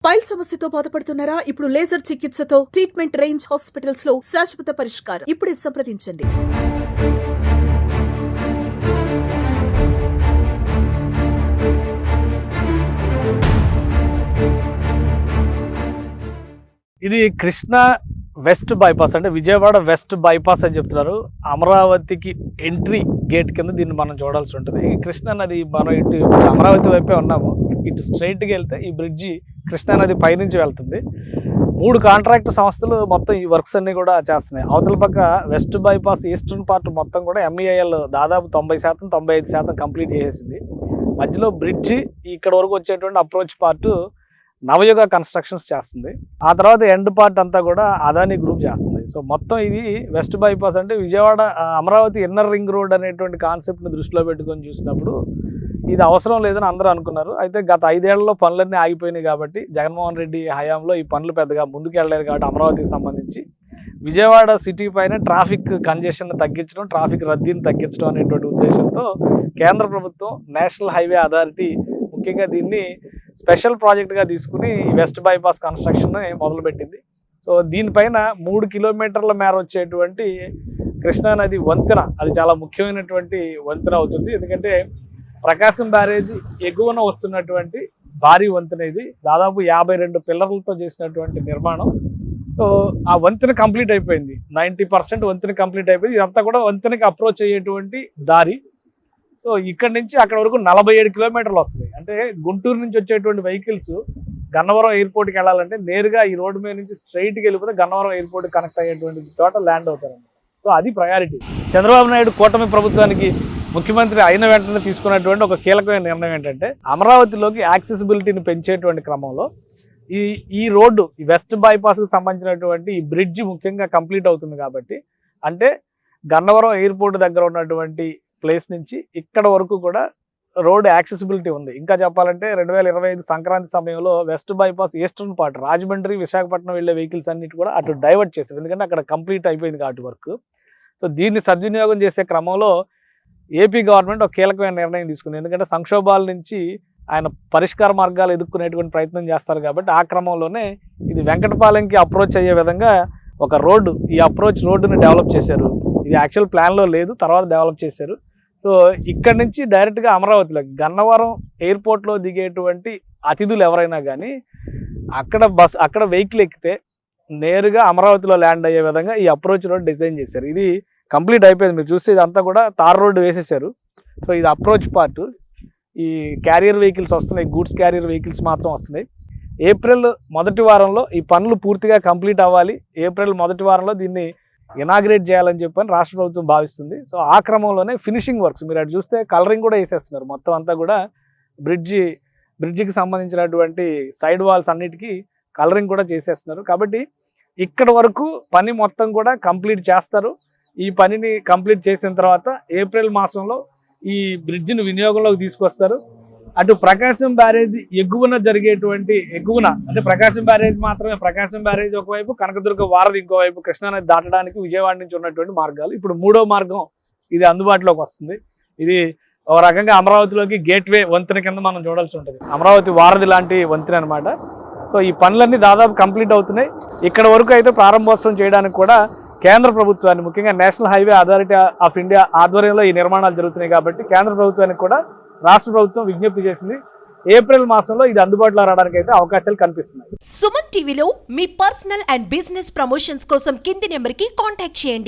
Pile సమస్యతో బాధపడుతున్నారా? ఇప్పుడు లేజర్ చికిత్సతో ట్రీట్మెంట్ రేంజ్ హాస్పిటల్స్ లో శాశ్వత పరిష్కారం. ఇప్పుడే సంప్రదించండి. ఇది కృష్ణా వెస్ట్ బైపాస్, అంటే విజయవాడ వెస్ట్ బైపాస్ అని చెప్తున్నారు. అమరావతికి ఎంట్రీ గేట్ కింద దీన్ని మనం చూడాల్సి ఉంటుంది. ఈ కృష్ణా నది మనం ఇటు అమరావతి వైపే ఉన్నాము. ఇటు స్ట్రైట్గా వెళ్తే ఈ బ్రిడ్జి కృష్ణా నది పైనుంచి వెళ్తుంది. 3 కాంట్రాక్ట్ సంస్థలు మొత్తం ఈ వర్క్స్ అన్నీ కూడా చేస్తున్నాయి. అవతల పక్క వెస్ట్ బైపాస్ ఈస్టర్న్ పార్ట్ మొత్తం కూడా MEIL దాదాపు 90% 95% కంప్లీట్ చేసేసింది. మధ్యలో బ్రిడ్జి ఇక్కడ వరకు వచ్చేటువంటి అప్రోచ్ పార్ట్ నవయుగ కన్స్ట్రక్షన్స్ చేస్తుంది. ఆ తర్వాత ఎండ్ పార్ట్ అంతా కూడా అదానీ గ్రూప్ చేస్తుంది. సో మొత్తం ఇది వెస్ట్ బైపాస్ అంటే Vijayawada Amaravati inner ring road అనేటువంటి కాన్సెప్ట్ని దృష్టిలో పెట్టుకొని చూసినప్పుడు ఇది అవసరం లేదని అందరూ అనుకున్నారు. అయితే గత 5 ఏళ్లలో పనులన్నీ ఆగిపోయినాయి కాబట్టి జగన్మోహన్ రెడ్డి హయాంలో ఈ పనులు పెద్దగా ముందుకు వెళ్ళలేదు కాబట్టి అమరావతికి సంబంధించి విజయవాడ సిటీ పైన ట్రాఫిక్ కంజెషన్ తగ్గించడం, ట్రాఫిక్ రద్దీని తగ్గించడం అనేటువంటి ఉద్దేశంతో కేంద్ర ప్రభుత్వం నేషనల్ హైవే అథారిటీ ముఖ్యంగా దీన్ని స్పెషల్ ప్రాజెక్ట్గా తీసుకుని వెస్ట్ బైపాస్ కన్స్ట్రక్షన్ మొదలుపెట్టింది. సో దీనిపైన 3 కిలోమీటర్ల మేర వచ్చేటువంటి కృష్ణానది వంతెన, అది చాలా ముఖ్యమైనటువంటి వంతెన అవుతుంది. ఎందుకంటే ప్రకాశం బ్యారేజ్ ఎగువన వస్తున్నటువంటి భారీ వంతెన ఇది. దాదాపు 52 పిల్లర్లతో చేసినటువంటి నిర్మాణం. సో ఆ వంతెన కంప్లీట్ అయిపోయింది. 90% వంతెన కంప్లీట్ అయిపోయింది. ఇదంతా కూడా వంతెనకి అప్రోచ్ అయ్యేటువంటి దారి. సో ఇక్కడ నుంచి అక్కడ వరకు 47 కిలోమీటర్లు వస్తుంది. అంటే గుంటూరు నుంచి వచ్చేటువంటి వెహికల్స్ గన్నవరం ఎయిర్పోర్ట్కి వెళ్ళాలంటే నేరుగా ఈ రోడ్డు మీద నుంచి స్ట్రైట్కి వెళ్ళిపోతే గన్నవరం ఎయిర్పోర్ట్ కనెక్ట్ అయ్యేటువంటి చోట ల్యాండ్ అవుతారండి. సో అది ప్రయారిటీ. చంద్రబాబు నాయుడు కూటమి ప్రభుత్వానికి ముఖ్యమంత్రి అయిన వెంటనే తీసుకున్నటువంటి ఒక కీలకమైన నిర్ణయం ఏంటంటే అమరావతిలోకి యాక్సెసిబిలిటీని పెంచేటువంటి క్రమంలో ఈ రోడ్డు, ఈ వెస్ట్ బైపాస్కి సంబంధించినటువంటి ఈ బ్రిడ్జ్ ముఖ్యంగా కంప్లీట్ అవుతుంది కాబట్టి, అంటే గన్నవరం ఎయిర్పోర్ట్ దగ్గర ఉన్నటువంటి ప్లేస్ నుంచి ఇక్కడ వరకు కూడా రోడ్ యాక్సెసిబిలిటీ ఉంది. ఇంకా చెప్పాలంటే 2025 సంక్రాంతి సమయంలో west bypass eastern part Rajahmundry Visakhapatnam వెళ్ళే వెహికల్స్ అన్నిటి కూడా అటు డైవర్ట్ చేశారు. ఎందుకంటే అక్కడ కంప్లీట్ అయిపోయింది కాబట్టి వర్క్. సో దీన్ని సద్వినియోగం చేసే క్రమంలో ఏపీ గవర్నమెంట్ ఒక కీలకమైన నిర్ణయం తీసుకుంది. ఎందుకంటే సంక్షోభాల నుంచి ఆయన పరిష్కార మార్గాలు ఎదుర్కొనేటువంటి ప్రయత్నం చేస్తారు కాబట్టి ఆ క్రమంలోనే ఇది వెంకటపాలెంకి అప్రోచ్ అయ్యే విధంగా ఒక రోడ్డు, ఈ అప్రోచ్ రోడ్డుని డెవలప్ చేశారు. ఇది యాక్చువల్ ప్లాన్లో లేదు, తర్వాత డెవలప్ చేశారు. సో ఇక్కడ నుంచి డైరెక్ట్గా అమరావతిలోకి గన్నవరం ఎయిర్పోర్ట్లో దిగేటువంటి అతిథులు ఎవరైనా కానీ అక్కడ వెహికల్ ఎక్కితే నేరుగా అమరావతిలో ల్యాండ్ అయ్యే విధంగా ఈ అప్రోచ్ రోడ్ డిజైన్ చేశారు. ఇది కంప్లీట్ అయిపోయింది. మీరు చూస్తే ఇదంతా కూడా తార్ రోడ్డు వేసేసారు. సో ఇది అప్రోచ్ పార్ట్. ఈ క్యారియర్ వెహికల్స్ వస్తున్నాయి, గూడ్స్ క్యారియర్ వెహికల్స్ మాత్రం వస్తున్నాయి. ఏప్రిల్ మొదటి వారంలో ఈ పనులు పూర్తిగా కంప్లీట్ అవ్వాలి. ఏప్రిల్ మొదటి వారంలో దీన్ని ఇనాగ్రేట్ చేయాలని చెప్పని రాష్ట్ర ప్రభుత్వం భావిస్తుంది. సో ఆ క్రమంలోనే ఫినిషింగ్ వర్క్స్ మీరు అటు చూస్తే కలరింగ్ కూడా వేసేస్తున్నారు. మొత్తం అంతా కూడా బ్రిడ్జికి సంబంధించినటువంటి సైడ్ వాల్స్ అన్నిటికీ కలరింగ్ కూడా చేసేస్తున్నారు. కాబట్టి ఇక్కడ వరకు పని మొత్తం కూడా కంప్లీట్ చేస్తారు. ఈ పనిని కంప్లీట్ చేసిన తర్వాత ఏప్రిల్ మాసంలో ఈ బ్రిడ్జిని వినియోగంలోకి తీసుకొస్తారు. అటు ప్రకాశం బ్యారేజ్ ఎగువన అంటే ప్రకాశం బ్యారేజ్ మాత్రమే, ప్రకాశం బ్యారేజ్ ఒకవైపు, కనకదుర్గ వారధి ఇంకోవైపు కృష్ణానది దాటడానికి విజయవాడ నుంచి ఉన్నటువంటి మార్గాలు. ఇప్పుడు 3వ మార్గం ఇది అందుబాటులోకి వస్తుంది. ఇది ఒక రకంగా అమరావతిలోకి గేట్వే వంతెన కింద మనం చూడాల్సి ఉంటుంది. అమరావతి వారధి లాంటి వంతెన అనమాట. సో ఈ పనులన్నీ దాదాపు కంప్లీట్ అవుతున్నాయి. ఇక్కడ వరకు అయితే ప్రారంభోత్సవం చేయడానికి కూడా కేంద్ర ప్రభుత్వాన్ని, ముఖ్యంగా national highway authority of India ఆధ్వర్యంలో ఈ నిర్మాణాలు జరుగుతున్నాయి కాబట్టి కేంద్ర ప్రభుత్వానికి కూడా రాష్ట్ర ప్రభుత్వం విజ్ఞప్తి చేసింది. ఏప్రిల్ మాసంలో ఇది అందుబాటులో రావడానికి అయితే అవకాశాలు కనిపిస్తున్నాయి. సుమన్ టీవీలో మీ పర్సనల్ అండ్ బిజినెస్ ప్రమోషన్స్ కోసం కింది నెంబర్కి కాంటాక్ట్ చేయండి.